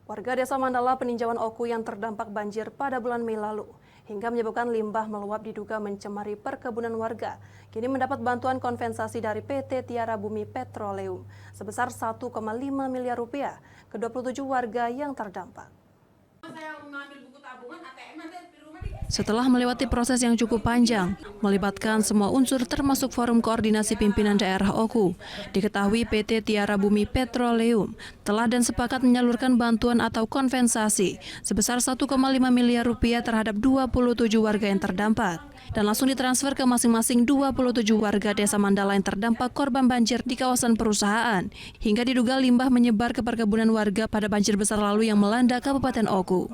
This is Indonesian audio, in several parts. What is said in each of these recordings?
Warga Desa Mandala peninjauan Oku yang terdampak banjir pada bulan Mei lalu hingga menyebabkan limbah meluap diduga mencemari perkebunan warga. Kini mendapat bantuan kompensasi dari PT Tiara Bumi Petroleum sebesar 1,5 miliar rupiah ke 27 warga yang terdampak. Setelah melewati proses yang cukup panjang, melibatkan semua unsur termasuk Forum Koordinasi Pimpinan Daerah Oku, diketahui PT Tiara Bumi Petroleum telah dan sepakat menyalurkan bantuan atau kompensasi sebesar 1,5 miliar rupiah terhadap 27 warga yang terdampak dan langsung ditransfer ke masing-masing 27 warga Desa Mandala yang terdampak korban banjir di kawasan perusahaan hingga diduga limbah menyebar ke perkebunan warga pada banjir besar lalu yang melanda Kabupaten Oku.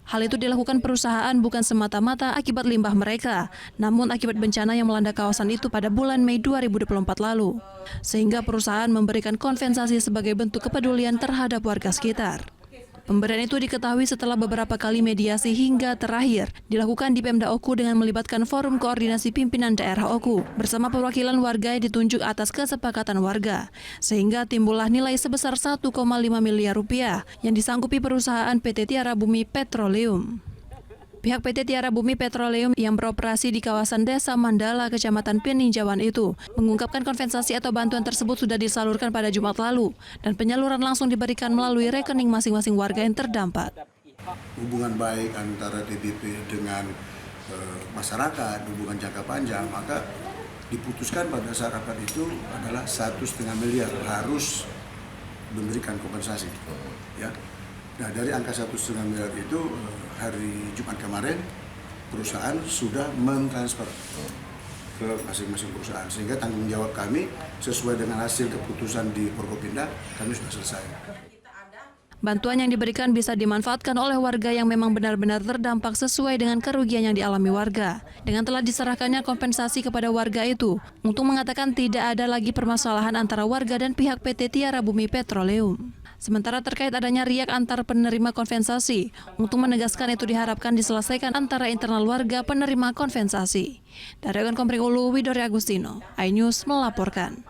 Hal itu dilakukan perusahaan bukan semata-mata akibat limbah mereka, namun akibat bencana yang melanda kawasan itu pada bulan Mei 2024 lalu. Sehingga perusahaan memberikan kompensasi sebagai bentuk kepedulian terhadap warga sekitar. Pemberian itu diketahui setelah beberapa kali mediasi hingga terakhir dilakukan di Pemda Oku dengan melibatkan Forum Koordinasi Pimpinan Daerah Oku bersama perwakilan warga yang ditunjuk atas kesepakatan warga, sehingga timbullah nilai sebesar 1,5 miliar rupiah yang disanggupi perusahaan PT Tiara Bumi Petroleum. Pihak PT Tiara Bumi Petroleum yang beroperasi di kawasan Desa Mandala, Kecamatan Peninjauan itu mengungkapkan kompensasi atau bantuan tersebut sudah disalurkan pada Jumat lalu dan penyaluran langsung diberikan melalui rekening masing-masing warga yang terdampak. Hubungan baik antara TBP dengan masyarakat, hubungan jangka panjang, maka diputuskan pada saat rapat itu adalah 1,5 miliar harus memberikan kompensasi. Ya. Nah, dari angka 1,5 miliar itu hari Jumat kemarin perusahaan sudah mentransfer ke masing-masing perusahaan sehingga tanggung jawab kami sesuai dengan hasil keputusan di Forkopimda kami sudah selesai. Bantuan yang diberikan bisa dimanfaatkan oleh warga yang memang benar-benar terdampak sesuai dengan kerugian yang dialami warga. Dengan telah diserahkannya kompensasi kepada warga itu, untuk mengatakan tidak ada lagi permasalahan antara warga dan pihak PT Tiara Bumi Petroleum. Sementara terkait adanya riak antar penerima kompensasi, untuk menegaskan itu diharapkan diselesaikan antara internal warga penerima kompensasi. Dari Kompring Ulu, Widori Agustino, iNews melaporkan.